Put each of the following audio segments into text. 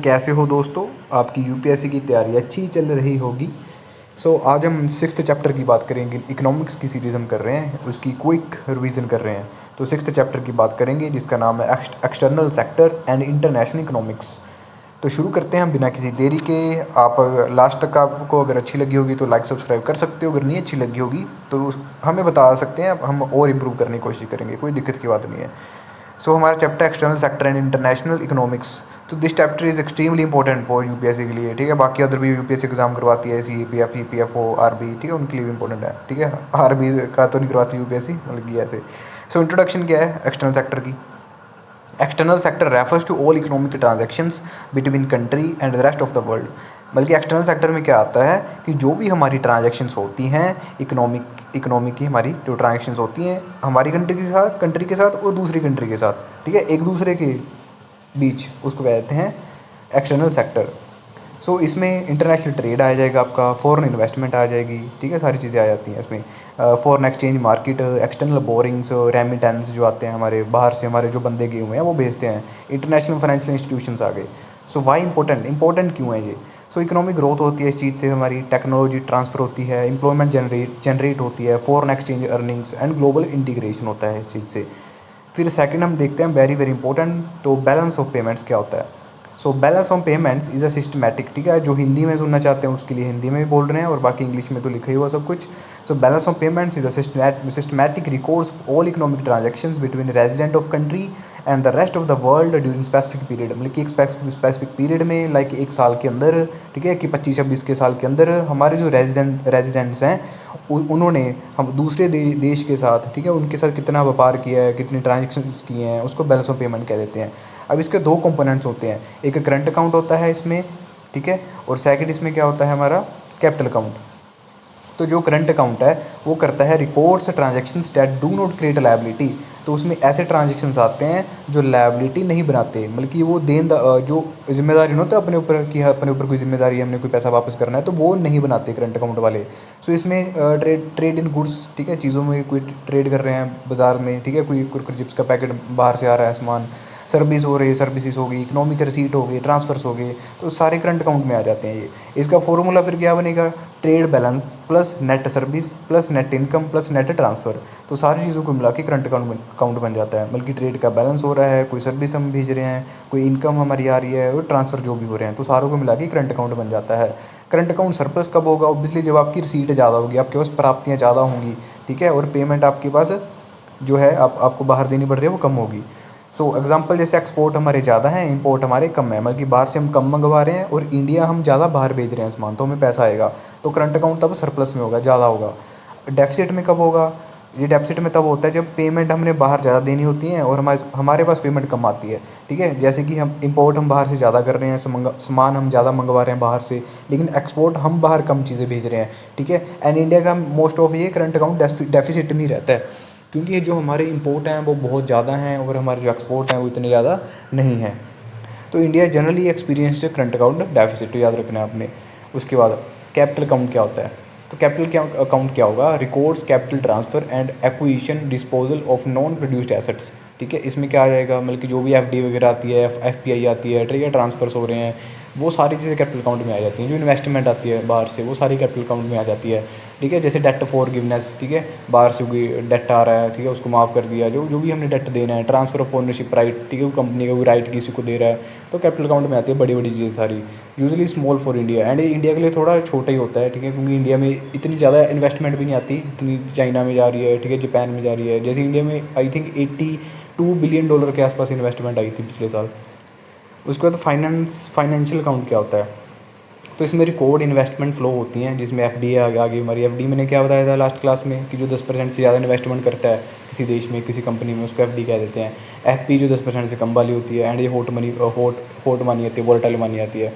कैसे हो दोस्तों। आपकी यूपीएससी की तैयारी अच्छी चल रही होगी। आज हम सिक्स्थ चैप्टर की बात करेंगे। इकोनॉमिक्स की सीरीज़ हम कर रहे हैं, उसकी क्विक रिवीजन कर रहे हैं। तो सिक्स्थ चैप्टर की बात करेंगे जिसका नाम है external sector and international economics. तो शुरू करते हैं हम बिना किसी देरी के। आप लास्ट तक आपको अगर अच्छी लगी होगी तो लाइक सब्सक्राइब कर सकते हो, अगर नहीं अच्छी लगी होगी तो हमें बता सकते हैं, हम और इम्प्रूव करने की कोशिश करेंगे, कोई दिक्कत की बात नहीं है। हमारा chapter external sector and international economics. तो this chapter is extremely important for UPSC के लिए, ठीक है। बाकी अदर भी यूपीएससी एग्जाम करवाती है, सीएपीएफ, ईपीएफओ, आरबी, ठीक है, उनके लिए भी इंपॉर्टेंट है, ठीक है। आरबी का तो नहीं करवाती यूपीएससी, मतलब कि ऐसे। इंट्रोडक्शन क्या है एक्सटर्नल सेक्टर की। External sector refers to all economic transactions between country and the rest of the world. बल्कि एक्सटर्नल सेक्टर में क्या आता है कि जो भी हमारी ट्रांजेक्शन्स होती हैं इकोनॉमिक की, हमारी जो ट्रांजेक्शन्स होती हैं हमारी कंट्री के साथ और दूसरी कंट्री के साथ, ठीक है, एक दूसरे के बीच, उसको कहते हैं एक्सटर्नल सेक्टर। इसमें इंटरनेशनल ट्रेड आ जाएगा, आपका फॉरेन इन्वेस्टमेंट आ जाएगी, ठीक है, सारी चीज़ें आ जाती हैं इसमें। Foreign exchange market, external borings, remittance जो आते हैं हमारे बाहर से, हमारे जो बंदे गए हुए हैं वो भेजते हैं। इंटरनेशनल फाइनेंशियल इंस्टीट्यूशंस आ गए। वाई इंपॉर्टेंट क्यों है ये। इकोनॉमिक ग्रोथ होती है इस चीज़ से, हमारी टेक्नोलॉजी ट्रांसफ़र होती है, एम्प्लॉयमेंट जनरेट होती है, foreign exchange earnings and global integration होता है इस चीज़ से। फिर सेकंड हम देखते हैं वेरी वेरी इंपॉर्टेंट, तो बैलेंस ऑफ पेमेंट्स क्या होता है। Balance of payments is a systematic, ठीक है, जो हिंदी में सुनना चाहते हैं उसके लिए हिंदी में भी बोल रहे हैं और बाकी इंग्लिश में तो लिखा ही हुआ सब कुछ। Balance of payments is a systematic records all economic transactions between resident of country and the rest of the world during specific period. मतलब कि एक स्पेसिफिक पीरियड में, लाइक एक साल के अंदर, ठीक है, कि 25-26 के साल के अंदर हमारे जो रेजिडेंट्स हैं उन्होंने हम दूसरे देश के साथ, ठीक है, उनके साथ कितना व्यापार किया है, कितनी ट्रांजेक्शन्स किए हैं, उसको बैलेंस ऑफ पेमेंट कह देते हैं। अब इसके दो कंपोनेंट्स होते हैं, एक करंट अकाउंट होता है इसमें, ठीक है, और सेकंड इसमें क्या होता है हमारा कैपिटल अकाउंट। तो जो करंट अकाउंट है वो करता है records transactions that do not create liability. तो उसमें ऐसे ट्रांजेक्शन्स आते हैं जो लायबिलिटी नहीं बनाते, बल्कि वो जो जिम्मेदारी नहीं होता अपने ऊपर कि अपने ऊपर कोई जिम्मेदारी है, हमने कोई पैसा वापस करना है, तो वो नहीं बनाते करंट अकाउंट वाले। इसमें ट्रेड इन गुड्स, ठीक है, चीज़ों में कोई ट्रेड कर रहे हैं बाज़ार में, ठीक है, कोई कुरकुरे चिप्स का पैकेट बाहर से आ रहा है सामान, सर्विस हो रही है, सर्विसेज हो गई, इकोनॉमिक रिसीट हो गई, ट्रांसफर्स हो गए, तो सारे करंट अकाउंट में आ जाते हैं ये। इसका फॉर्मूला फिर क्या बनेगा, trade balance plus net service plus net income plus net transfer. तो सारी चीज़ों को मिला के करंट अकाउंट बन जाता है। बल्कि ट्रेड का बैलेंस हो रहा है, कोई सर्विस हम भेज रहे हैं, कोई इनकम हमारी आ रही है और ट्रांसफ़र जो भी हो रहे हैं, तो सारों को मिला के करंट अकाउंट बन जाता है। करंट अकाउंट सरप्लस कब होगा, ऑब्वियसली जब आपकी रिसीट ज़्यादा होगी, आपके पास प्राप्तियाँ ज़्यादा होंगी, ठीक है, और पेमेंट आपके पास जो है आपको बाहर देनी पड़ रही है वो कम होगी। एग्जांपल जैसे एक्सपोर्ट हमारे ज़्यादा हैं, इंपोर्ट हमारे कम है, मतलब कि बाहर से हम कम मंगवा रहे हैं और इंडिया हम ज़्यादा बाहर भेज रहे हैं सामान, तो हमें पैसा आएगा, तो करंट अकाउंट तब सरप्लस में होगा, ज़्यादा होगा। डेफिसिट में कब होगा, ये डेफिसिट में तब होता है जब पेमेंट हमने बाहर ज़्यादा देनी होती है और हमारे पास पेमेंट कम आती है, ठीक है। जैसे कि हम इंपोर्ट हम बाहर से ज़्यादा कर रहे हैं, सामान हम ज़्यादा मंगवा रहे हैं बाहर से, लेकिन एक्सपोर्ट हम बाहर कम चीज़ें भेज रहे हैं, ठीक है। एंड इंडिया का मोस्ट ऑफ ये करंट अकाउंट डेफिसिट में ही रहता है, क्योंकि ये जो हमारे इंपोर्ट हैं वो बहुत ज़्यादा हैं और हमारे जो एक्सपोर्ट हैं वो इतने ज़्यादा नहीं हैं। तो India generally experience current account deficit, याद रखना है आपने। उसके बाद कैपिटल अकाउंट क्या होता है, तो कैपिटल अकाउंट क्या होगा, records capital transfer and acquisition disposal of non produced assets, ठीक है। इसमें क्या आ जाएगा, मतलब कि जो भी एफडी वगैरह आती है, एफपीआई आती है, ठीक है, ट्रांसफर्स हो रहे हैं, वो सारी चीज़ें कैपिटल अकाउंट में आ जाती हैं। जो इन्वेस्टमेंट आती है बाहर से वो सारी कैपिटल अकाउंट में आ जाती है, ठीक है। जैसे डेट फॉरगिवनेस, ठीक है, बाहर से कोई डेट आ रहा है, ठीक है, उसको माफ़ कर दिया, जो भी हमने डेट देना है, ट्रांसफ़र ऑफ ओनरशिप राइट, ठीक है, कंपनी का कोई राइट किसी को दे रहा है, तो कैपिटल अकाउंट में आती है बड़ी बड़ी चीज़ें सारी। Usually small for India, and India के लिए थोड़ा छोटा ही होता है, ठीक है, क्योंकि इंडिया में इतनी ज़्यादा इन्वेस्टमेंट भी नहीं आती, इतनी चाइना में जा रही है, ठीक है, जापान में जा रही है। जैसे इंडिया में आई थिंक $82 बिलियन के आसपास इन्वेस्टमेंट आई थी पिछले साल। उसके बाद फाइनेंशियल अकाउंट क्या होता है, तो इसमें रिकॉर्ड इन्वेस्टमेंट फ्लो होती हैं, जिसमें एफडी आ गई हमारी। एफडी मैंने क्या बताया था लास्ट क्लास में कि जो 10% से ज़्यादा इन्वेस्टमेंट करता है किसी देश में, किसी कंपनी में, उसको एफडी कह देते हैं। एफपी जो 10% से कम वाली होती है, एंड ये हॉट मनी आती है, वोलेटाइल मनी आती है,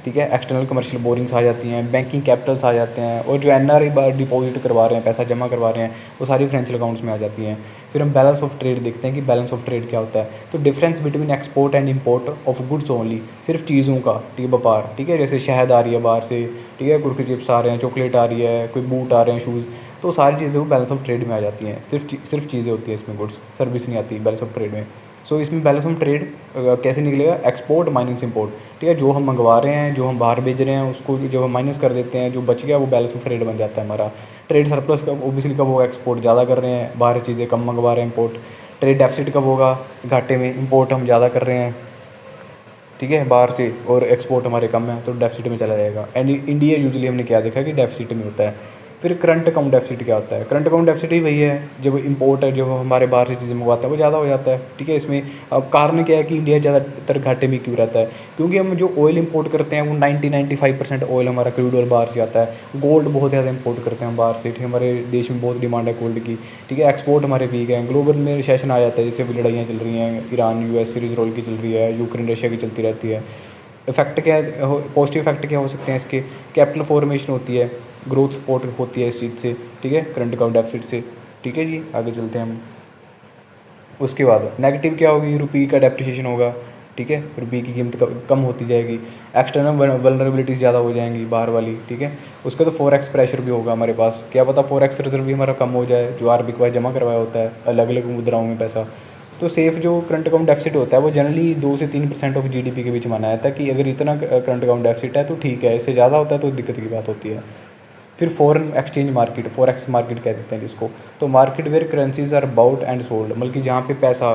ठीक है। एक्सटर्नल कमर्शियल बोरिंग्स आ जाती हैं, बैंकिंग कैपिटल्स आ जाते हैं, और जो एनआरआई बाहर डिपॉजिट करवा रहे हैं, पैसा जमा करवा रहे हैं, वो सारी फाइनेंशियल अकाउंट्स में आ जाती हैं। फिर हम बैलेंस ऑफ ट्रेड देखते हैं कि बैलेंस ऑफ ट्रेड क्या होता है। तो difference between export and import of goods only, सिर्फ चीज़ों का, ठीक है, व्यापार, ठीक है। जैसे शहद आ रही है बाहर से, ठीक है, कुरकुरे चिप्स आ रहे हैं, चॉकलेट आ रही है, कोई बूट आ रहे हैं, शूज़, तो सारी चीज़ें वो बैलेंस ऑफ ट्रेड में आ जाती हैं। सिर्फ चीज़ें होती हैं इसमें, गुड्स, सर्विस नहीं आती बैलेंस ऑफ ट्रेड में। सो इसमें बैलेंस ऑफ ट्रेड कैसे निकलेगा, एक्सपोर्ट माइनस इंपोर्ट, ठीक है। जो हम मंगवा रहे हैं, जो हम बाहर भेज रहे हैं, उसको जब हम माइनस कर देते हैं, जो बच गया वो बैलेंस ऑफ ट्रेड बन जाता है हमारा। ट्रेड सरप्लस कब ओबियसली कब होगा, एक्सपोर्ट ज़्यादा कर रहे हैं, बाहर चीज़ें कम मंगवा रहे हैं, इंपोर्ट। ट्रेड डेफिसिट कब होगा, घाटे में, इंपोर्ट हम ज़्यादा कर रहे हैं, ठीक है, बाहर से, और एक्सपोर्ट हमारे कम है तो डेफिसिट में चला जाएगा। एंड इंडिया यूजुअली हमने क्या देखा कि डेफिसिट में होता है। फिर करंट अकाउंट डेफिसिट क्या होता है, करंट अकाउंट डेफिसिट ही वही है जब इंपोर्ट है, जब हमारे बाहर से चीज़ें मंगवाते हैं वो ज़्यादा हो जाता है, ठीक है। इसमें अब कारण क्या है कि इंडिया ज़्यादातर घाटे में क्यों रहता है, क्योंकि हम जो ऑयल इंपोर्ट करते हैं वो 90-95% ऑयल हमारा क्रूड ऑयल बाहर से आता है। गोल्ड बहुत ज़्यादा इंपोर्ट करते हैं हम बाहर से, ठीक है, हमारे देश में बहुत डिमांड है गोल्ड की, ठीक है। एक्सपोर्ट हमारे वीक है, ग्लोबल में रिसेशन आ जाता है, जैसे अभी लड़ाइयाँ चल रही हैं, ईरान यूएस सीरीज रोल की चल रही है, यूक्रेन रशिया की चलती रहती है। इफेक्ट क्या है, पॉजिटिव इफेक्ट क्या हो सकते हैं इसके, कैपिटल फॉर्मेशन होती है, ग्रोथ सपोर्ट होती है इस चीज़ से, ठीक है, करंट अकाउंट डेफिसिट से, ठीक है जी। आगे चलते हैं हम। उसके बाद नेगेटिव क्या होगी, रुपये का डेप्रिसिएशन होगा, ठीक है, रुपये की कीमत कम होती जाएगी, एक्सटर्नल वल्नरेबिलिटीज़ ज़्यादा हो जाएंगी बाहर वाली, ठीक है। उसका तो फॉरेक्स प्रेशर भी होगा हमारे पास, क्या पता फॉरेक्स रिजर्व भी हमारा कम हो जाए, जो आरबी के पास जमा करवाया होता है अलग अलग मुद्राओं में पैसा। तो सेफ जो करंट अकाउंट डेफिसिट होता है वो जनरली 2 से 3% ऑफ जीडीपी के बीच माना जाता है, कि अगर इतना करंट अकाउंट डेफिसिट है तो ठीक है, इससे ज़्यादा होता है तो दिक्कत की बात होती है। फिर foreign exchange market, forex market कह देते हैं जिसको, तो market where currencies are bought and sold, मतलब कि जहाँ पे पैसा,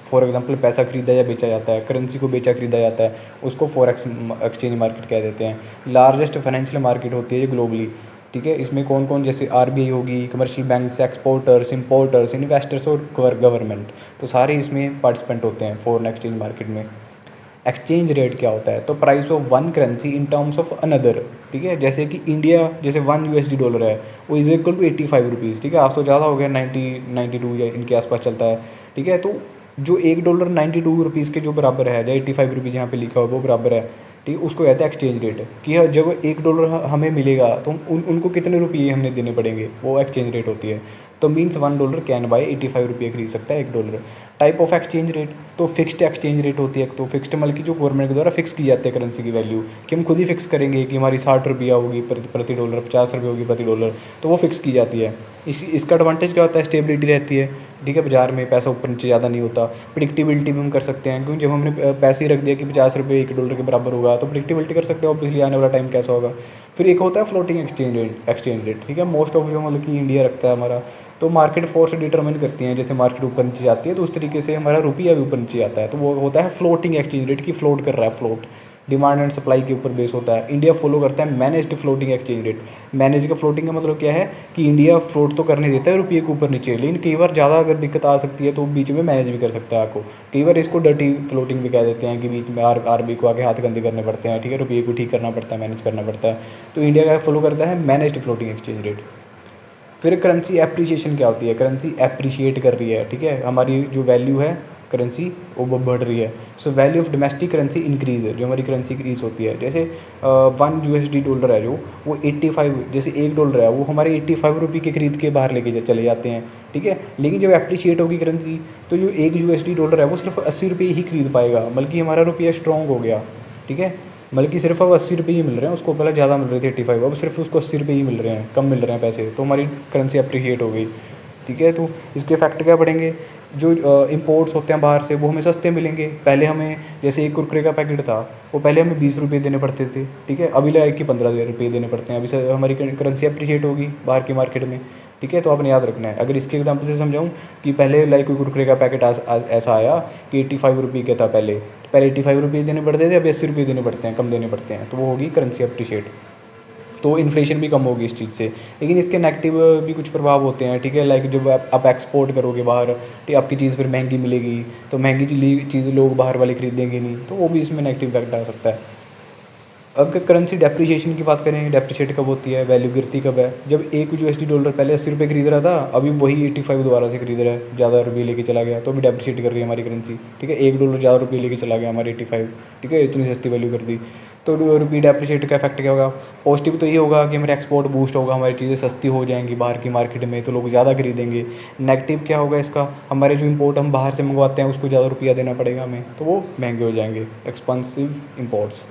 फॉर एग्जांपल पैसा खरीदा या बेचा जाता है, करेंसी को बेचा खरीदा जाता है, उसको फॉरेक्स एक्सचेंज मार्केट कह देते हैं। लार्जेस्ट फाइनेंशियल मार्केट होती है ये ग्लोबली, ठीक है। इसमें कौन कौन, जैसे आरबीआई होगी, commercial banks, exporters, importers, investors और गवर्नमेंट, तो सारे इसमें पार्टिसिपेंट होते हैं फॉरेन एक्सचेंज मार्केट में। एक्सचेंज रेट क्या होता है, तो price of one currency in terms of another, ठीक है। जैसे कि इंडिया, जैसे 1 यूएसडी डॉलर है वो इज इक्वल टू 85 रुपीज़, ठीक है। आज तो ज़्यादा हो गया, 92 या इनके आसपास चलता है, ठीक है। तो जो $1 92 रुपीज़ के जो बराबर है, या 85 रुपीज़ यहाँ पे लिखा हुआ वो बराबर है, ठीक है, उसको कहते हैं एक्सचेंज रेट, कि जब $1 हमें मिलेगा तो उनको कितने रुपये हमने देने पड़ेंगे, वो एक्सचेंज रेट होती है। तो मीन्स $1 कैन बाय 85 रुपये खरीद सकता है $1। टाइप ऑफ एक्सचेंज रेट, तो फिक्स्ड एक्सचेंज रेट होती है, तो फिक्स्ड मतलब की जो गवर्नमेंट के द्वारा फिक्स की जाती है करेंसी की वैल्यू, कि हम खुद ही फिक्स करेंगे कि हमारी 60 रुपया होगी प्रति डॉलर, 50 रुपये होगी प्रति डॉलर, तो वो फिक्स की जाती है। इसका एडवांटेज क्या होता है, स्टेबिलिटी रहती है, ठीक है, बाजार में पैसा ऊपर नीचे ज़्यादा नहीं होता। प्रिडिक्टिबिलिटी भी हम कर सकते हैं, क्योंकि जब हमने पैसे ही रख दिया कि 50 रुपये $1 के बराबर होगा, तो प्रिडिक्टिबिलिटी कर सकते हो ऑब्वियसली आने वाला टाइम कैसा होगा। फिर एक होता है फ्लोटिंग एक्सचेंज रेट, ठीक है, मोस्ट ऑफ जो मतलब कि इंडिया रखता है हमारा, तो मार्केट फोर्स डिटरमिन करती हैं, जैसे मार्केट ऊपर नीचे जाती है तो उस तरीके से हमारा रुपया भी ऊपर नीचे आता है, तो वो होता है फ्लोटिंग एक्सचेंज रेट, की फ्लोट कर रहा है, फ्लोट डिमांड एंड सप्लाई के ऊपर बेस होता है। इंडिया फॉलो करता है managed floating exchange rate. Manage का फ्लोटिंग का मतलब क्या है कि इंडिया फ्लोट तो करने देता है रुपये के ऊपर नीचे, लेकिन कई बार ज़्यादा अगर दिक्कत आ सकती है तो बीच में मैनेज भी कर सकता है आपको। कई बार इसको डर्टी फ्लोटिंग भी कह देते हैं, कि बीच में आरबी को आके हाथ गंदे करने पड़ते हैं, ठीक है, रुपये को ठीक करना पड़ता है, मैनेज करना पड़ता है। तो इंडिया का फॉलो करता है मैनेज्ड फ्लोटिंग एक्सचेंज रेट। फिर करेंसी एप्रिसिएशन क्या होती है, करेंसी एप्रिशिएट कर रही है, ठीक है, हमारी जो वैल्यू है करेंसी वो बढ़ रही है। So value of domestic currency increase है, जो हमारी करेंसी इंक्रीज होती है। जैसे 1 यूएसडी डॉलर है जो, वो 85, जैसे $1 है वो हमारे 85 रुपये के खरीद के बाहर लेके चले जाते हैं, ठीक है। लेकिन जब एप्रिशिएट होगी करेंसी तो जो 1 यूएसडी डॉलर है वो सिर्फ 80 रुपये ही खरीद पाएगा, बल्कि हमारा रुपया स्ट्रॉन्ग हो गया, ठीक है। बल्कि सिर्फ अब 80 रुपये ही मिल रहे हैं, उसको पहले ज़्यादा मिल रहे थे 85, अब सिर्फ उसको 80 रुपये ही मिल रहे हैं, कम मिल रहे हैं पैसे, तो हमारी करेंसी अप्रिशिएट हो गई, ठीक है। तो इसके इफेक्ट क्या पड़ेंगे, जो इंपोर्ट्स होते हैं बाहर से वो हमें सस्ते मिलेंगे। पहले हमें, जैसे एक कुरकुरे का पैकेट था वो पहले हमें 20 रुपये देने पड़ते थे, ठीक है, अभी लाइक कि 15 रुपये देने पड़ते हैं। अभी से हमारी करेंसी अप्रिशिएट होगी बाहर की मार्केट में, ठीक है। तो आपने याद रखना है। अगर इसके एग्जांपल से समझाऊँ कि पहले लाइक कोई कुरकुरे का पैकेट ऐसा आया कि 85 रुपये का था, पहले 85 रुपये देने पड़ते थे, अभी 80 रुपये देने पड़ते हैं, कम देने पड़ते हैं, तो वो होगी करेंसी अप्रिशिएट। तो इन्फ्लेशन भी कम होगी इस चीज़ से। लेकिन इसके नेगेटिव भी कुछ प्रभाव होते हैं, ठीक है, लाइक जब आप एक्सपोर्ट करोगे बाहर, ठीक, आपकी चीज़ फिर महंगी मिलेगी, तो महंगी चीज़ लोग बाहर वाले खरीदेंगे नहीं, तो वो भी इसमें नेगेटिव इफेक्ट आ सकता है। अगर करेंसी डेप्रिसिएशन की बात करें, डेप्रिशिएट कब होती है, वैल्यू गिरती कब है, जब 1 यूएसडी डॉलर पहले 80 रुपये खरीद रहा था, अभी वही 85 दोबारा से खरीद रहा है, ज़्यादा रुपये लेके चला गया, तो भी डेप्रिशिएट कर रही है हमारी करेंसी, ठीक है। $1 ज़्यादा रुपये लेके चला गया हमारे 85, ठीक है, इतनी सस्ती वैल्यू कर दी, तो रुपये डेप्रिशिएट का इफेक्ट क्या होगा। पॉजिटिव तो ये होगा कि हमारा एक्सपोर्ट बूस्ट होगा, हमारी चीज़ें सस्ती हो जाएंगी बाहर की मार्केट में, तो लोग ज़्यादा खरीदेंगे। नेगेटिव क्या होगा इसका, हमारे जो इंपोर्ट हम बाहर से मंगवाते हैं उसको ज़्यादा रुपया देना पड़ेगा हमें, तो वो महंगे हो जाएंगे, एक्सपेंसिव इंपोर्ट्स।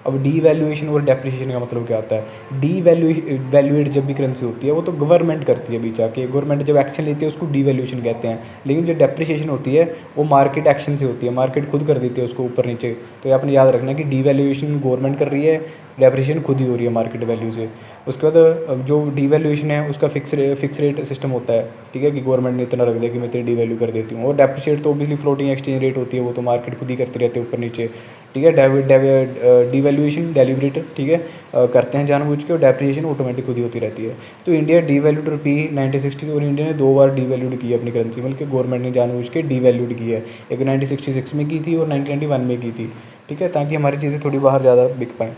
अब डी वैल्यूएशन और डेप्रिसिएशन का मतलब क्या होता है? डी वैल्यूएट जब भी करेंसी होती है वो तो गवर्नमेंट करती है, बीच आके गवर्नमेंट जब एक्शन लेती है उसको डी वैल्यूएशन कहते हैं। लेकिन जो डेप्रिसिएशन होती है वो मार्केट एक्शन से होती है, मार्केट खुद कर देती है उसको ऊपर नीचे। तो ये आपने याद रखना है कि डी वैल्यूएशन गवर्नमेंट कर रही है, डेप्रिसिएशन खुद ही हो रही है मार्केट वैल्यू से। उसके बाद जो डीवैल्यूएशन है उसका फिक्स रेट सिस्टम होता है, ठीक है, कि गवर्नमेंट ने इतना रख दिया कि मैं तेरी डीवैल्यू कर देती हूँ। और डेप्रिशिएट तो ऑब्वियसली फ्लोटिंग एक्सचेंज रेट होती है, वो तो मार्केट खुद ही करती रहती है ऊपर नीचे, ठीक है। डीवैल्यूएशन डेलिब्रेट, ठीक है, करते हैं जानबूझ के, और डेप्रिसिएशन ऑटोमेटिक खुद ही होती रहती है। तो इंडिया डीवैल्यूड रुपी 1960 और इंडिया ने 2 बार डीवैल्यूड की है अपनी करेंसी, बल्कि गवर्नमेंट ने जानबूझ के डीवैल्यूड की है। एक 1966 में की थी और 1991 में की थी, ठीक है, ताकि हमारी चीज़ें थोड़ी बाहर ज़्यादा बिक पाएँ।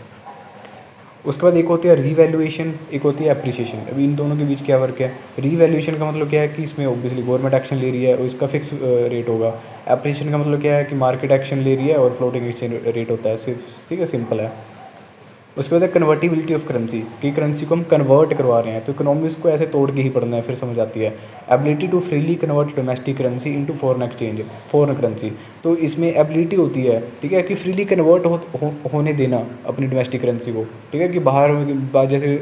उसके बाद एक होती है रीवैल्यूएशन, एक होती है एप्रिसिएशन। अभी इन दोनों के बीच क्या फ़र्क है? रीवैल्यूएशन का मतलब क्या है कि इसमें ऑब्वियसली गवर्नमेंट एक्शन ले रही है और इसका फिक्स रेट होगा। एप्रिसिएशन का मतलब क्या है कि मार्केट एक्शन ले रही है और फ्लोटिंग एक्सचेंज रेट होता है, सिर्फ, ठीक है, सिंपल है। उसके बाद है कन्वर्टिबिलिटी ऑफ करेंसी, कि करेंसी को हम कन्वर्ट करवा रहे हैं, तो इकोनॉमिक्स को ऐसे तोड़ के ही पढ़ना है, फिर समझ आती है। Ability to freely convert domestic currency into foreign currency. तो इसमें एबिलिटी होती है, ठीक है, कि फ्रीली कन्वर्ट होने देना अपनी डोमेस्टिक करेंसी को, ठीक है, कि जैसे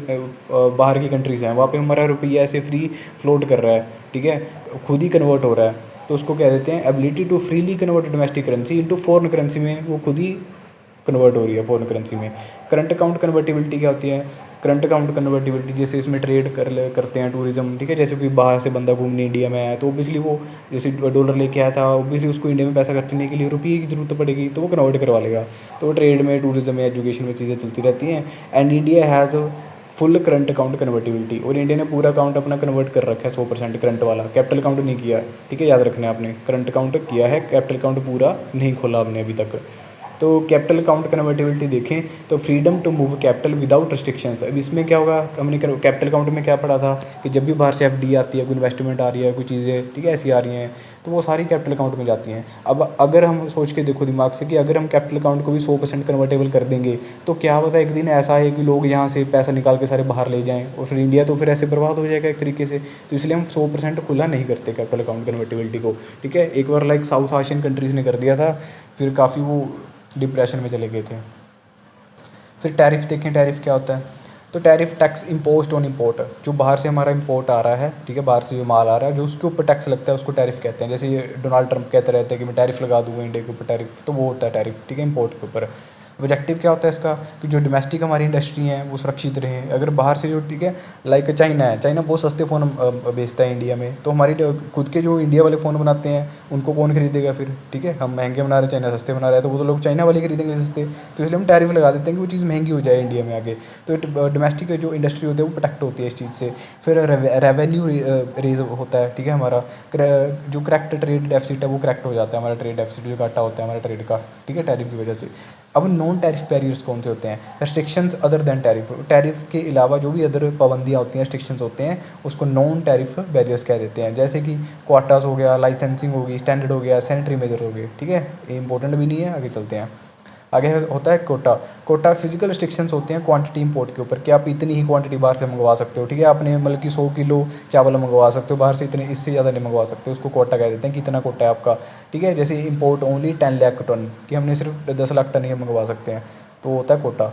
बाहर की कंट्रीज़ हैं वहाँ पे हमारा रुपया ऐसे फ्री फ्लोट कर रहा है, ठीक है, खुद ही कन्वर्ट हो रहा है, तो उसको कह देते हैं ability to freely convert domestic currency into foreign currency में वो खुद ही कन्वर्ट हो रही है फॉरेन करेंसी में। करंट अकाउंट कन्वर्टिबिलिटी क्या होती है? करंट अकाउंट कन्वर्टिबिलिटी जैसे इसमें ट्रेड करते हैं टूरिज्म, ठीक है, जैसे कोई बाहर से बंदा घूमने इंडिया में आया तो ओबियसली वो जैसे डॉलर लेके आया था, ओबियसली उसको इंडिया में पैसा खर्च करने के लिए रुपये की ज़रूरत पड़ेगी, तो वो कन्वर्ट करवा लेगा। तो ट्रेड में, टूरिज्म में, एजुकेशन में चीज़ें चलती रहती हैं। And India has full current account convertibility, और इंडिया ने पूरा अकाउंट अपना कन्वर्ट कर रखा है 100% करंट वाला, कैपिटल अकाउंट नहीं किया, ठीक है, याद रखना है आपने, करंट अकाउंट किया है, कैपिटल अकाउंट पूरा नहीं खोला आपने अभी तक। तो कैपिटल अकाउंट कन्वर्टिबिलिटी देखें तो freedom to move capital without restrictions. अब इसमें क्या होगा, हमने कैपिटल अकाउंट में क्या पढ़ा था कि जब भी बाहर से एफडी आती है, कोई इन्वेस्टमेंट आ रही है, कोई चीज़ें, ठीक है, ऐसी आ रही हैं, तो वो सारी कैपिटल अकाउंट में जाती हैं। अब अगर हम सोच के देखो दिमाग से कि अगर हम कैपिटल अकाउंट को भी 100% कन्वर्टेबल कर देंगे तो क्या होता है, एक दिन ऐसा है कि लोग यहाँ से पैसा निकाल के सारे बाहर ले जाएँ और फिर इंडिया तो फिर ऐसे बर्बाद हो जाएगा एक तरीके से। तो इसलिए हम 100% खुला नहीं करते कैपिटल अकाउंट कन्वर्टिबिलिटी को, ठीक है। एक बार लाइक साउथ एशियन कंट्रीज़ ने कर दिया था, फिर काफ़ी वो डिप्रेशन में चले गए थे। फिर टैरिफ देखें, टैरिफ क्या होता है? तो tariff tax imposed on import, जो बाहर से हमारा इम्पोर्ट आ रहा है, ठीक है, बाहर से जो माल आ रहा है जो उसके ऊपर टैक्स लगता है उसको टैरिफ कहते हैं। जैसे ये डोनाल्ड ट्रंप कहते रहते हैं कि मैं टैरिफ लगा दूँगा इंडिया के ऊपर टैरिफ, तो वो होता है टैरिफ, ठीक है, इम्पोर्ट के ऊपर। ऑब्जेक्टिव क्या होता है इसका कि जो डोमेस्टिक हमारी इंडस्ट्री हैं वो सुरक्षित रहें। अगर बाहर से जो, ठीक है, लाइक चाइना है, चाइना बहुत सस्ते फ़ोन बेचता है इंडिया में, तो हमारी खुद के जो इंडिया वाले फ़ोन बनाते हैं उनको कौन खरीदेगा फिर, ठीक है, हम महंगे बना रहे हैं, चाइना सस्ते बना रहा है, तो वो तो लोग चाइना वाले खरीदेंगे सस्ते, तो इसलिए हम टैरिफ लगा देते हैं कि वो चीज़ महंगी हो जाए इंडिया में आगे। तो डोमेस्टिक जो इंडस्ट्री होती है वो प्रोटेक्ट होती है इस चीज़ से। फिर रेवेन्यू रेज होता है, ठीक है, हमारा जो करेक्ट ट्रेड डेफिसिट है वो करेक्ट हो जाता है, हमारा ट्रेड डेफिसिट जो घाटा होता है हमारा ट्रेड का, ठीक है, टैरिफ की वजह से। अब नॉन टैरिफ बैरियर्स कौन से होते हैं? Restrictions other than tariff, tariff के अलावा जो भी अदर पाबंदियाँ होती हैं, रेस्ट्रिक्शंस होते हैं, उसको नॉन टैरिफ बैरियर्स कह देते हैं। जैसे कि क्वाटास हो गया, लाइसेंसिंग होगी, स्टैंडर्ड हो गया, सैनिटरी मेजर हो गए, ठीक है, ये इंपॉर्टेंट भी नहीं है, आगे चलते हैं। आगे होता है कोटा। कोटा फिजिकल रिस्ट्रिक्शंस होते हैं क्वांटिटी इंपोर्ट के ऊपर, कि आप इतनी ही क्वांटिटी बाहर से मंगवा सकते हो, ठीक है, आपने मतलब कि 100 किलो चावल मंगवा सकते हो बाहर से, इतने, इससे ज़्यादा नहीं मंगवा सकते, उसको कोटा कह देते हैं कि इतना कोटा है आपका, ठीक है। जैसे इंपोर्ट ओनली 10 लाख टन, कि हमने सिर्फ 10 लाख टन ही मंगवा सकते हैं, तो वो होता है कोटा।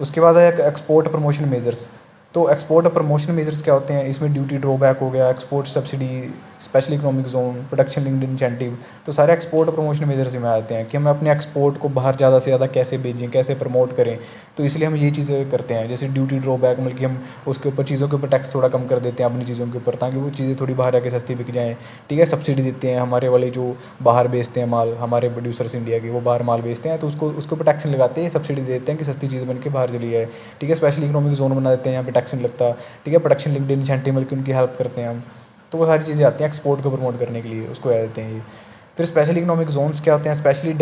उसके बाद है एक्सपोर्ट प्रमोशन मेजर्स। तो एक्सपोर्ट और प्रमोशन मेजर्स क्या होते हैं? इसमें ड्यूटी ड्रॉबैक हो गया, export subsidy, special economic zone, production linked incentive, तो सारे एक्सपोर्ट और प्रमोशन मेजर्स में आते हैं कि हम अपने एक्सपोर्ट को बाहर ज़्यादा से ज़्यादा कैसे भेजें, कैसे प्रमोट करें। तो इसलिए हम ये चीज़ें करते हैं, जैसे ड्यूटी ड्रॉबैक, मतलब कि हम उसके ऊपर चीज़ों के ऊपर टैक्स थोड़ा कम कर देते हैं अपनी चीज़ों के ऊपर, ताकि वो चीज़ें थोड़ी बाहर आके सस्ती बिक जाएँ, ठीक है। सब्सिडी देते हैं, हमारे वाले जो बाहर बेचते हैं माल, हमारे प्रोड्यूसर्स इंडिया के, वो बाहर माल बेचते हैं तो उसके ऊपर टैक्स लगाते हैं, सब्सिडी देते हैं कि सस्ती चीज़ बन के बाहर चली जाए, ठीक है। स्पेशल इकोनॉमिक जोन बना देते हैं, यहाँ पे टैक्स नहीं लगता, ठीक है। प्रोडक्शन लिंक्ड इंसेंटिव, मतलब कि उनकी हेल्प करते हैं हम, तो वो सारी चीज़ें आती हैं एक्सपोर्ट को प्रमोट करने के लिए, उसको कह देते हैं ये। फिर स्पेशल इकोनॉमिक जोन्स क्या होते हैं? Specially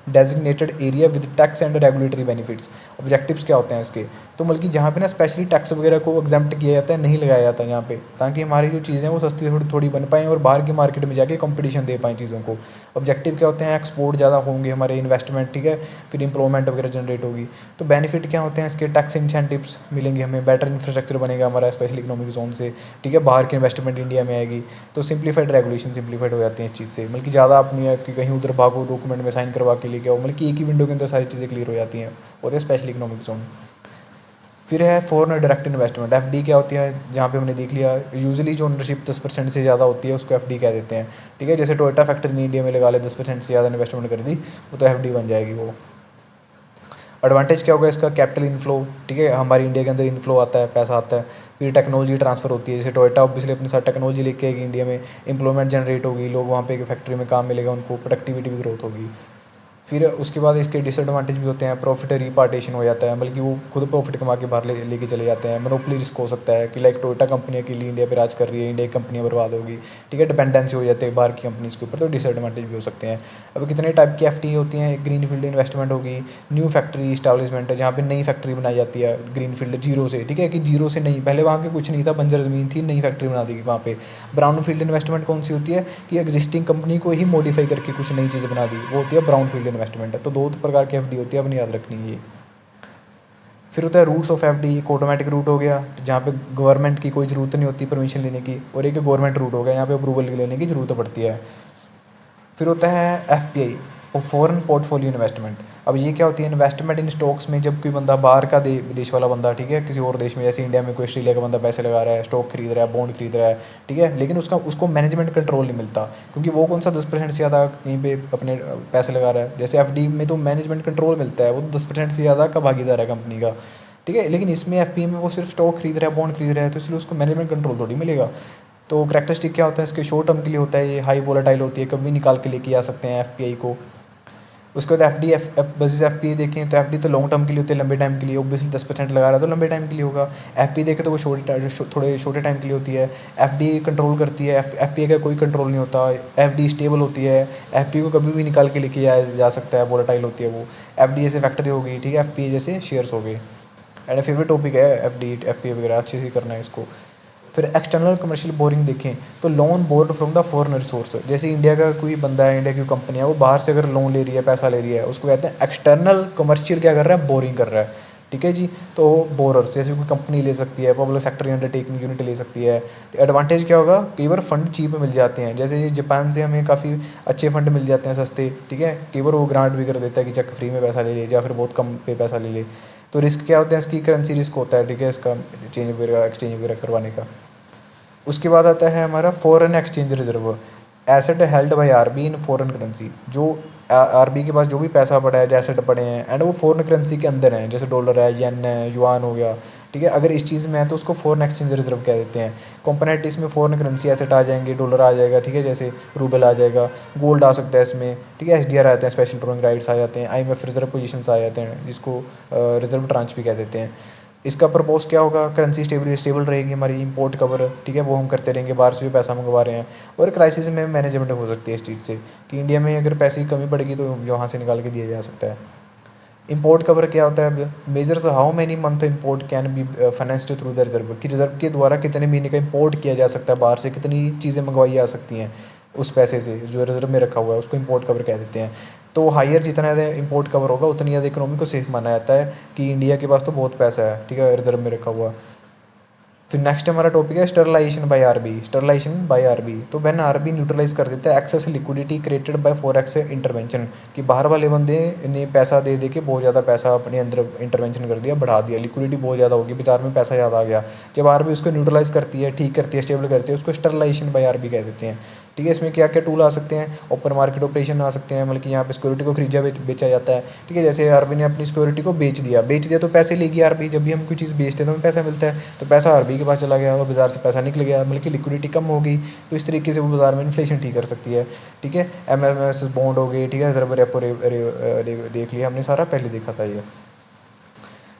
designated area with tax and regulatory benefits. Objectives क्या होते हैं इसके? तो मतलब कि जहाँ पे ना स्पेशली टैक्स वगैरह को एग्जम्प्ट किया जाता है, नहीं लगाया जाता यहाँ पे, ताकि हमारी जो चीज़ें वो सस्ती थोड़ी थोड़ी बन पाएँ और बाहर की मार्केट में जाके कंपटीशन दे पाएँ चीज़ों को। ऑब्जेक्टिव क्या होते हैं? एक्सपोर्ट ज़्यादा होंगे, हमारे इन्वेस्टमेंट, ठीक है, फिर एम्प्लॉयमेंट वगैरह जनरेट होगी। तो बेनिफिट क्या होते हैं इसके? टैक्स इंसेंटिव्स मिलेंगे हमें, बेटर इंफ्रास्ट्रक्चर बनेगा हमारा स्पेशल इकोनॉमिक जोन से, ठीक है, बाहर की इन्वेस्टमेंट इंडिया में आएगी, तो सिंप्लीफाइड रेगुलेशन सिंप्लीफाइड हो जाती है इस चीज़ से, मतलब कि ज़्यादा आप नहीं है कि कहीं उधर भागो डॉक्यूमेंट में साइन करवा के लेके आओ, मतलब कि एक ही विंडो के अंदर सारी चीज़ें क्लियर हो जाती हैं, होते हैं स्पेशल इकोनॉमिक जोन। फिर है फॉरेन डायरेक्ट इन्वेस्टमेंट, एफडी क्या होती है, जहाँ पे हमने देख लिया यूजुअली जो ओनरशिप 10% से ज़्यादा होती है उसको एफडी कह देते हैं, ठीक है। जैसे टोयोटा फैक्ट्री ने इंडिया में लगा ले 10% से ज़्यादा इन्वेस्टमेंट कर दी, वो तो एफडी बन जाएगी वो। एडवांटेज क्या होगा इसका, कैपिटल इनफ्लो, ठीक है, हमारी इंडिया के अंदर इनफ्लो आता है, पैसा आता है। फिर टेक्नोलॉजी ट्रांसफ़र होती है, जैसे टोयोटा ऑब्वियसली अपने साथ टेक्नोलॉजी लेके आएगी इंडिया में, एम्प्लॉयमेंट जनरेट होगी, लोग वहाँ पे फैक्ट्री में काम मिलेगा उनको, प्रोडक्टिविटी भी ग्रोथ होगी। फिर उसके बाद इसके डिसएडवांटेज भी होते हैं, प्रॉफिट रिपार्टीशन हो जाता है, बल्कि वो खुद प्रॉफिट कमा के बाहर लेके चले जाते हैं। मोनोपोली रिस्क हो सकता है कि लाइक टोयोटा कंपनी अकेली इंडिया पे राज कर रही है, इंडिया की कंपनियाँ बर्बाद होगी, ठीक है, डिपेंडेंसी हो जाती है बाहर की कंपनीज़ के ऊपर, तो डिसएडवांटेज भी हो सकते हैं। अब कितने टाइप की एफटी होती हैं, ग्रीन फील्ड इन्वेस्टमेंट होगी, न्यू फैक्ट्री इस्टेब्लिशमेंट है, जहाँ पे नई फैक्ट्री बनाई जाती है ग्रीन फील्ड जीरो से, ठीक है, कि जीरो से नहीं, पहले वहाँ के कुछ नहीं था, बंजर ज़मीन थी, नई फैक्ट्री बना दी वहाँ पे। ब्राउन फील्ड इन्वेस्टमेंट कौन सी होती है कि एग्जिस्टिंग कंपनी को ही मॉडिफाई करके कुछ नई चीज़ बना दी, वो होती है ब्राउन फील्ड इन्वेस्टमेंट। तो दो प्रकार की एफडी होती है, अपनी याद रखनी है ये। फिर होता है रूट्स ऑफ एफडी, एक ऑटोमेटिक रूट हो गया जहाँ पे गवर्नमेंट की कोई ज़रूरत नहीं होती परमिशन लेने की, और एक गवर्नमेंट रूट हो गया यहाँ पे अप्रूवल लेने की ज़रूरत पड़ती है। फिर होता है एफपीआई और फॉरेन पोर्टफोलियो इन्वेस्टमेंट। अब ये क्या होती है, इन्वेस्टमेंट इन स्टॉक्स में, जब कोई बंदा बाहर का देश वाला बंदा, ठीक है, किसी और देश में, जैसे इंडिया में कोई ऑस्ट्रेलिया का बंदा पैसे लगा रहा है, स्टॉक खरीद रहा है, बॉन्ड खरीद रहा है, ठीक है, लेकिन उसको मैनेजमेंट कंट्रोल नहीं मिलता, क्योंकि वो कौन सा 10% से ज़्यादा कहीं पे अपने पैसे लगा रहा है। जैसे एफडी में तो मैनेजमेंट कंट्रोल मिलता है, वो 10% से ज़्यादा का भागीदार है कंपनी का, ठीक है, लेकिन इसमें एफपीआई में वो सिर्फ स्टॉक खरीद रहा है, बॉन्ड खरीद रहा है, तो इसलिए उसको मैनेजमेंट कंट्रोल थोड़ी मिलेगा। तो करैक्टरिस्टिक क्या होता है इसके, शॉर्ट टर्म के लिए होता है, ये हाई वोलेटाइल होती है, कभी निकाल के लेके आ सकते हैं एफपीआई को। उसके बाद एफ डी बस एफ पी देखें तो एफ डी तो लॉन्ग टर्म के लिए होती है, लंबे टाइम के लिए, ऑब्वियसली 10% लगा रहा है तो लंबे टाइम के लिए होगा। एफ पी देखें तो वो थोड़े छोटे टाइम के लिए होती है। एफ डी कंट्रोल करती है, एफ पी का कोई कंट्रोल नहीं होता। एफ डी स्टेबल होती है, एफ पी को कभी भी निकाल के लेके जा सकता है, वोलेटाइल होती है वो। एफ डी जैसे फैक्ट्री होगी, ठीक है, एफ पी जैसे शेयर्स हो गए। एंड फेवरेट टॉपिक है एफ डी एफ पी वगैरह, अच्छे से करना है इसको। फिर एक्सटर्नल कमर्शियल बोरिंग देखें तो loan board from the foreign resource, जैसे इंडिया का कोई बंदा है, इंडिया की कंपनी है, वो बाहर से अगर लोन ले रही है, पैसा ले रही है, उसको कहते हैं एक्सटर्नल कमर्शियल, क्या कर रहा है, बोरिंग कर रहा है, ठीक है जी। तो बोरर जैसे कोई कंपनी ले सकती है, पब्लिक सेक्टर अंडरटेकिंग यूनिट ले सकती है। एडवांटेज क्या होगा, कई बार फंड चीप मिल जाते हैं, जैसे ये जापान से हमें काफ़ी अच्छे फंड मिल जाते हैं सस्ते, ठीक है, कई बार वो ग्रांट भी कर देता है कि चेक फ्री में पैसा ले ले, या फिर बहुत कम पे पैसा ले ले। तो रिस्क क्या होता है इसकी, करेंसी रिस्क होता है, ठीक है, इसका चेंज वगैरह एक्सचेंज वगैरह करवाने का। उसके बाद आता है हमारा foreign exchange reserve, asset held by RB in foreign currency, जो आरबी के पास जो भी पैसा पड़ा है, जो एसेट पड़े हैं, एंड वो फॉरेन करेंसी के अंदर हैं, जैसे डॉलर है, येन है, युआन हो गया, ठीक है, अगर इस चीज़ में है तो उसको फॉरेन एक्सचेंज रिजर्व कह देते हैं। कंपोनेंट इसमें फॉरेन करेंसी एसेट आ जाएंगे, डॉलर आ जाएगा, ठीक है, जैसे रूबल आ जाएगा, गोल्ड आ सकता है इसमें, ठीक है, एसडीआर आते हैं, स्पेशल ड्रॉइंग राइट्स आ जाते हैं, आईएमएफ रिजर्व पोजीशंस आ जाते हैं, जिसको रिजर्व ट्रांच भी कह देते हैं। इसका पर्पस क्या होगा, करेंसी स्टेबल रहेगी हमारी, इंपोर्ट कवर, ठीक है, वो हम करते रहेंगे, बाहर से भी पैसा मंगवा रहे हैं, और क्राइसिस में मैनेजमेंट हो सकती है इस चीज़ से, कि इंडिया में अगर पैसे की कमी पड़ेगी तो यहाँ से निकाल के दिया जा सकता है। इंपोर्ट कवर क्या होता है, measures how many month import can be financed through the reserve, कि रिजर्व के द्वारा कितने महीने का इंपोर्ट किया जा सकता है, बाहर से कितनी चीज़ें मंगवाई जा सकती हैं उस पैसे से जो रिजर्व में रखा हुआ है, उसको इंपोर्ट कवर कह देते हैं। तो हायर जितना ज़्यादा इंपोर्ट कवर होगा उतनी ज़्यादा इकोनॉमी को सेफ माना जाता है, कि इंडिया के पास तो बहुत पैसा है, ठीक है, रिजर्व में रखा हुआ। फिर नेक्स्ट हमारा टॉपिक है sterilisation by RB, sterilisation by RB, तो व्हेन आरबी न्यूट्रलाइज कर देता है excess liquidity created by forex intervention, कि बाहर वाले बंदे ने पैसा दे दे के बहुत ज़्यादा पैसा अपने अंदर इंटरवेंशन कर दिया, बढ़ा दिया, लिक्विडिटी बहुत ज़्यादा होगी, बाजार में पैसा ज़्यादा आ गया, जब आरबी उसको न्यूट्रलाइज करती है, ठीक करती है, स्टेबल करती है, उसको स्टरलाइजेशन बाय आरबी कह देते हैं, ठीक है। इसमें क्या क्या टूल आ सकते हैं, ओपन मार्केट ऑपरेशन आ सकते हैं, मतलब कि यहाँ पे सिक्योरिटी को खरीदा बेचा जाता है, ठीक है, जैसे आरबी ने अपनी सिक्योरिटी को बेच दिया तो पैसे लेगी आरबी, जब भी हम कोई चीज़ बेचते हैं तो हमें पैसा मिलता है, तो पैसा आरबी के पास चला गया और बाजार से पैसा निकल गया, मतलब कि लिक्विडिटी कम होगी, तो इस तरीके से वो बाजार में इन्फ्लेशन ठीक कर सकती है, ठीक है। एमएमएस बॉन्ड हो गई, ठीक है, रिजर्व रेपो देख लिया हमने सारा, पहले देखा था ये।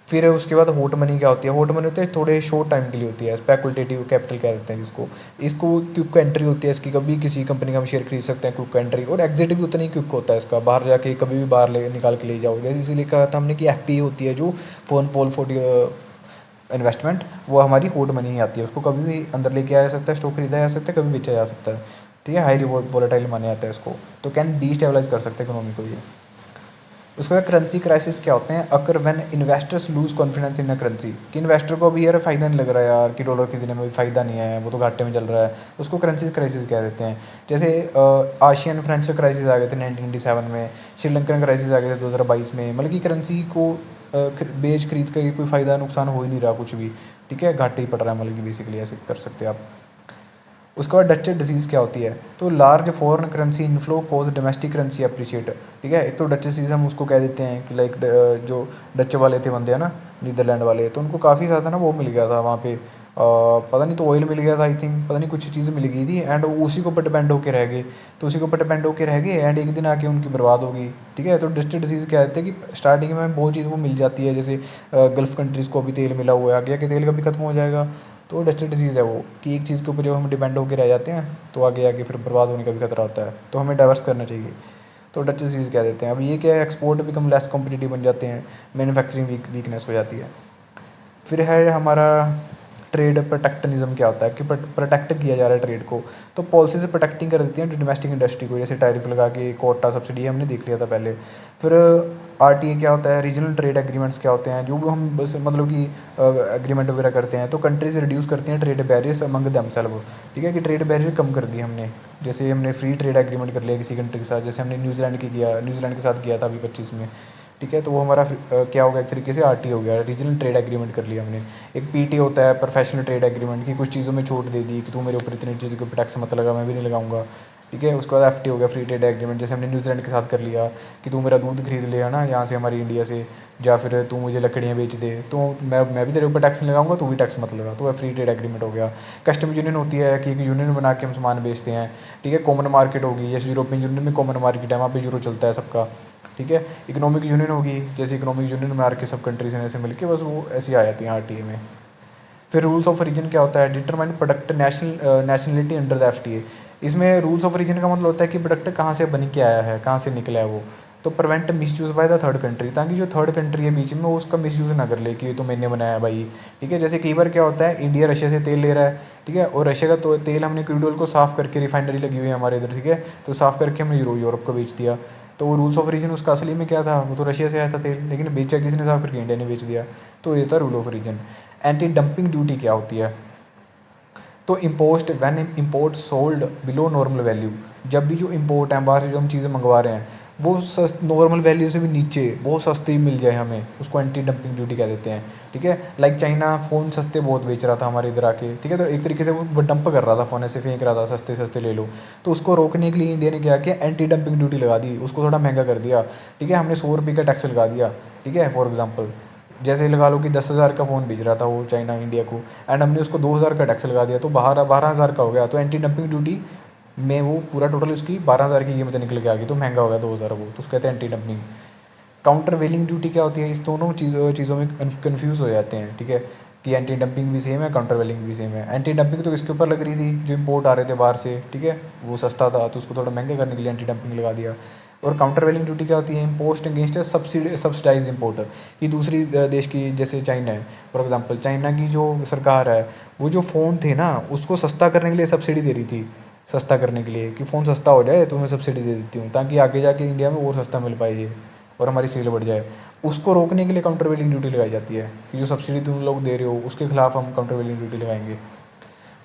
फिर उसके बाद हॉट मनी क्या होती है, हॉट मनी होती है थोड़े शॉर्ट टाइम के लिए होती है, स्पेकुलेटिव कैपिटल कह देते हैं जिसको, इसको क्विक एंट्री होती है इसकी, कभी किसी कंपनी का हम शेयर खरीद सकते हैं, क्विक एंट्री, और एग्जिट भी उतना ही क्विक होता है इसका, बाहर जाके कभी भी बाहर ले निकाल के ले जाओ, जैसे इसीलिए कहा था हमने कि एफ होती है जो फोन पोर्टफोलियो इन्वेस्टमेंट, वो हमारी हॉट मनी ही आती है, उसको कभी भी अंदर लेके आया जा सकता है, स्टॉक खरीदा जा सकता है, कभी बेचा जा सकता है, ठीक है, हाई रिवॉर्ड वोलेटाइल माना जाता है इसको, तो कैन डीस्टेबलाइज कर सकते हैं इकोनॉमी को ये। उसके बाद करेंसी क्राइसिस क्या होते हैं, occur when investors loose confidence in a currency, कि इन्वेस्टर को अभी यार फ़ायदा नहीं लग रहा है यार, कि डॉलर खरीदने में भी फ़ायदा नहीं है, वो तो घाटे में चल रहा है, उसको करेंसी क्राइसिस कह देते हैं। जैसे आशियन फ्रेंच क्राइसिस आ गए थे 1997 में, श्रीलंकन क्राइसिस आ गए थे 2022 में। मतलब कि करेंसी को बेच खरीद कर कोई फ़ायदा नुकसान हो ही नहीं रहा कुछ भी, ठीक है, घाटे ही पड़ रहा है, मतलब कि बेसिकली ऐसे कर सकते हैं आप। उसके बाद डच डिसीज़ क्या होती है, तो लार्ज फॉरेन करेंसी इनफ्लो कोज डोमेस्टिक करेंसी अप्रिशिएट, ठीक है। एक तो डच डिसीज़ हम उसको कह देते हैं कि लाइक जो डच वाले थे बंदे हैं ना, नीदरलैंड वाले, तो उनको काफ़ी ज़्यादा ना वो मिल गया था वहाँ पे, पता नहीं, तो ऑयल मिल गया था आई थिंक, पता नहीं कुछ चीज़ मिल गई थी, एंड उसी के ऊपर डिपेंड होकर रह गए। तो उसी के ऊपर डिपेंड होकर रह गए एंड एक दिन आके उनकी बर्बाद होगी, ठीक है। तो डच डिसीज़ क्या कहते हैं कि स्टार्टिंग में बहुत चीज़ वो मिल जाती है, जैसे गल्फ़ कंट्रीज़ को अभी तेल मिला हुआ है, आगे आके तेल का भी खत्म हो जाएगा। तो डच डिसीज़ है वो, कि एक चीज़ के ऊपर जब हम डिपेंड होकर रह जाते हैं तो आगे आगे फिर बर्बाद होने का भी खतरा होता है, तो हमें डाइवर्स करना चाहिए। तो डच डिसीज़ कह देते हैं। अब ये क्या है, एक्सपोर्ट बिकम लेस कॉम्पिटिटिव बन जाते हैं, मैन्युफैक्चरिंग वीकनेस हो जाती है। फिर है हमारा ट्रेड प्रोटेक्शनिज्म, क्या होता है कि प्रोटेक्ट किया जा रहा है ट्रेड को, तो पॉलिसी से प्रोटेक्टिंग कर देती हैं जो डोमेस्टिक इंडस्ट्री को, जैसे टैरिफ लगा के, कोटा सब्सिडी हमने देख लिया था पहले। फिर आरटीए क्या होता है, रीजनल ट्रेड एग्रीमेंट्स क्या होते हैं, जो भी हम बस मतलब कि एग्रीमेंट वगैरह करते हैं, तो कंट्रीज रिड्यूस करती हैं ट्रेड बैरियर्स अमंग देमसेल्व, ठीक है, कि ट्रेड बैरियर कम कर दिए हमने। जैसे हमने फ्री ट्रेड एग्रीमेंट कर लिया किसी कंट्री के साथ, जैसे हमने न्यूजीलैंड के साथ किया था अभी 25 में, ठीक है। तो वो हमारा क्या होगा, एक तरीके से आरटी हो गया, रीजनल ट्रेड एग्रीमेंट कर लिया हमने। एक पीटी होता है, प्रोफेशनल ट्रेड एग्रीमेंट, की कुछ चीज़ों में छूट दे दी कि तू मेरे ऊपर इतनी चीज़ के ऊपर टैक्स मत लगा, मैं भी नहीं लगाऊंगा, ठीक है। उसके बाद एफटी हो गया, फ्री ट्रेड एग्रीमेंट, जैसे हमने न्यूजीलैंड के साथ कर लिया कि तू मेरा दूध खरीद ले, है ना, यहाँ से हमारी इंडिया से, या फिर तू मुझे लकड़ियाँ बेच दे, तो मैं भी तेरे ऊपर टैक्स नहीं लगाऊंगा, तू भी टैक्स मत लगा, तो वह फ्री ट्रेड एग्रीमेंट हो गया। कस्टम यूनियन होती है कि एक यूनियन बना के हम सामान बेचते हैं, ठीक है। कॉमन मार्केट होगी, जैसे यूरोपियन यूनियन में कॉमन मार्केट है, वहाँ पे यूरो चलता है सबका, ठीक है। इकोनॉमिक यूनियन होगी, जैसे इकोनॉमिक यूनियन बना के सब कंट्रीज हैं ऐसे मिलके, बस वो ऐसी आ जाती हैं आरटीए में। फिर रूल्स ऑफ ओरिजिन क्या होता है, determine product nationality under the FTA. इसमें रूल्स ऑफ ओरिजिन का मतलब होता है कि प्रोडक्ट कहाँ से बन के आया है, कहाँ से निकला है वो। तो prevent misuse by the third country, ताकि जो थर्ड कंट्री है बीच में वो उसका मिसयूज ना कर ले कि ये तो मैंने बनाया है भाई, ठीक है। जैसे कई बार क्या होता है, इंडिया रशिया से तेल ले रहा है, ठीक है, और रशिया का तो तेल हमने क्रूड ऑयल को साफ़ करके, रिफाइनरी लगी हुई है हमारे इधर, ठीक है, तो साफ़ करके हमने यूरोप को बेच दिया। तो वो रूल्स ऑफ ओरिजिन उसका असली में क्या था, वो तो रशिया से आया था तेल, लेकिन बेचा किसने, साफ़ करके इंडिया ने बेच दिया। तो ये था rule of origin. Anti dumping duty क्या होती है, तो imposed when import sold below normal value, जब भी जो इम्पोर्ट है बाहर से जो हम चीज़ें मंगवा रहे हैं वो नॉर्मल वैल्यू से भी नीचे बहुत सस्ती मिल जाए हमें, उसको एंटी डंपिंग ड्यूटी कह देते हैं, ठीक है। लाइक चाइना फ़ोन सस्ते बहुत बेच रहा था हमारे इधर आके, ठीक है, तो एक तरीके से वो डंप कर रहा था, फ़ोन ऐसे फेंक रहा था, सस्ते सस्ते ले लो। तो उसको रोकने के लिए इंडिया ने क्या किया, एंटी डंपिंग ड्यूटी लगा दी, उसको थोड़ा महंगा कर दिया, ठीक है। हमने 100 रुपये का टैक्स लगा दिया, ठीक है, फॉर एग्जाम्पल। जैसे लगा लो कि 10,000 का फ़ोन बेच रहा था वो चाइना इंडिया को, एंड हमने उसको 2,000 का टैक्स लगा दिया, तो 12,000 का हो गया। तो एंटी डंपिंग ड्यूटी में वो पूरा टोटल उसकी 12,000 की कीमत निकल के आ गई, तो महंगा हो गया 2,000 वो, तो उसको कहते हैं एंटी डंपिंग। काउंटर वेलिंग ड्यूटी क्या होती है, इस दोनों चीज़ों में कन्फ्यूज़ हो जाते हैं, ठीक है, कि एंटी डंपिंग भी सेम है, काउंटर वेलिंग भी सेम है। एंटी डंपिंग तो इसके ऊपर लग रही थी जो इम्पोर्ट आ रहे थे बाहर से, ठीक है, वो सस्ता था तो उसको थोड़ा महंगा करने के लिए एंटी डंपिंग लगा दिया। और काउंटर वेलिंग ड्यूटी क्या होती है, इम्पोस्ट अगेंस्ट सब्सिडाइज इम्पोर्टर, कि दूसरी देश की, जैसे चाइना है फॉर एग्जांपल, चाइना की जो सरकार है वो जो फ़ोन थे ना उसको सस्ता करने के लिए सब्सिडी दे रही थी, सस्ता करने के लिए कि फ़ोन सस्ता हो जाए तो मैं सब्सिडी दे देती हूँ, ताकि आगे जाके इंडिया में और सस्ता मिल पाए ये और हमारी सेल बढ़ जाए। उसको रोकने के लिए काउंटर वेलिंग ड्यूटी लगाई जाती है, कि जो सब्सिडी तुम लोग दे रहे हो उसके खिलाफ हम काउंटर वेलिंग ड्यूटी लगाएंगे।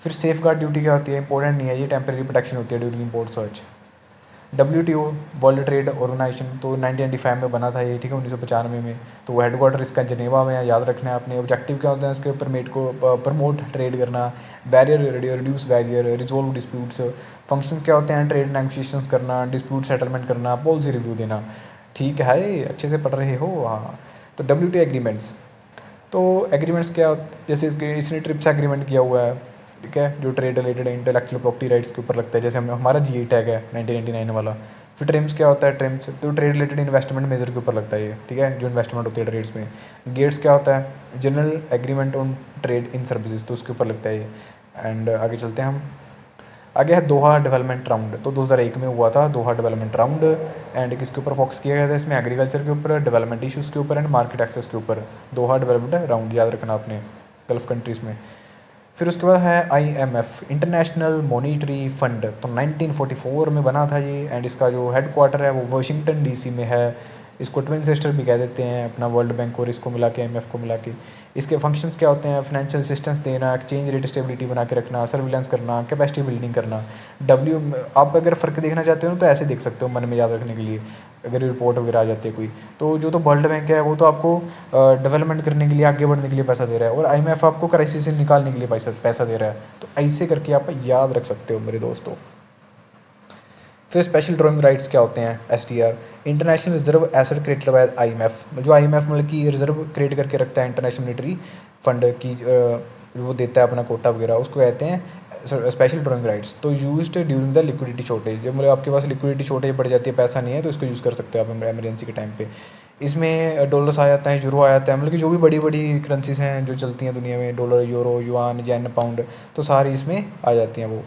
फिर सेफ गार्ड ड्यूटी क्या होती है, इंपॉर्टेंट नहीं है, ये टेम्परेरी प्रोटेक्शन होती है during import surge. WTO world trade organisation तो 1995 में बना था ये, ठीक है, 1995 में। तो वो हेडक्वार्टर इसका जनेवा में है, याद रखना है अपने। ऑब्जेक्टिव क्या होता है इसके, परमिट को प्रमोट ट्रेड करना, barrier reduce barrier, resolve disputes. Functions क्या होते हैं, ट्रेड नेगोशिएशंस करना, डिस्प्यूट सेटलमेंट करना, पॉलिसी रिव्यू देना, ठीक है, अच्छे से पढ़ रहे हो, हाँ। तो WTO एग्रीमेंट्स, तो एग्रीमेंट्स क्या, जैसे इसने ट्रिप्स एग्रीमेंट किया हुआ है, ठीक है, जो trade related intellectual property rights के ऊपर लगता है, जैसे हम हमारा GI टैग है 1999 वाला। फिर ट्रिम्स क्या होता है, ट्रिम्स तो ट्रेड रिलेटेड इन्वेस्टमेंट मेजर के ऊपर लगता है ये, ठीक है, जो इन्वेस्टमेंट होती है ट्रेड्स में। गेट्स क्या होता है, general agreement on trade in services, तो उसके ऊपर लगता है ये। एंड आगे चलते हैं हम, आगे है दोहा डेवलपमेंट राउंड, तो 2001 में हुआ था दोहा डेवलपमेंट राउंड। एंड किसके ऊपर फोकस किया गया था इसमें, एग्रीकल्चर के ऊपर, डेवलपमेंट इशूज़ के ऊपर एंड मार्केट एक्सेस के ऊपर। दोहा डेवलपमेंट राउंड याद रखना आपने, गल्फ कंट्रीज़ में। फिर उसके बाद है IMF इंटरनेशनल मॉनिटरी फंड, तो 1944 में बना था ये, एंड इसका जो हेड क्वार्टर है वो वाशिंगटन DC में है। इसको ट्विन सिस्टर भी कह देते हैं, अपना वर्ल्ड बैंक और इसको मिला के, IMF को मिला के। इसके फंक्शंस क्या होते हैं? फाइनेंशियल असिस्टेंस देना, एक्सचेंज रेट स्टेबिलिटी बना के रखना, सर्विलेंस करना, कैपेसिटी बिल्डिंग करना। डब्ल्यू आप अगर फ़र्क देखना चाहते हो तो ऐसे देख सकते हो मन में याद रखने के लिए, अगर रिपोर्ट वगैरह आ जाती है कोई। तो जो तो वर्ल्ड बैंक है वो तो आपको डेवलपमेंट करने के लिए, आगे बढ़ने के लिए पैसा दे रहा है, और IMF आपको क्राइसिस से निकालने के लिए पैसा दे रहा है। तो ऐसे करके आप याद रख सकते हो मेरे दोस्तों। फिर स्पेशल ड्राइंग राइट्स क्या होते हैं? SDR, international reserve asset created by IMF। जो IMF मतलब कि रिजर्व क्रिएट करके रखता है इंटरनेशनल मॉनेटरी फंड की, वो देता है अपना कोटा वगैरह, उसको कहते हैं स्पेशल ड्राइंग राइट्स। तो used during the liquidity shortage, जब मतलब आपके पास लिक्विडिटी शॉर्टेज बढ़ जाती है, पैसा नहीं है, तो इसको यूज़ कर सकते हो आप एमरजेंसी के टाइम पे। इसमें डॉलर्स आ जाता है, यूरो आ जाता है, मतलब कि जो भी बड़ी बड़ी करेंसीज हैं जो चलती हैं दुनिया में, डॉलर, यूरो, युआन, येन, पाउंड, तो सारी इसमें आ जाती हैं वो।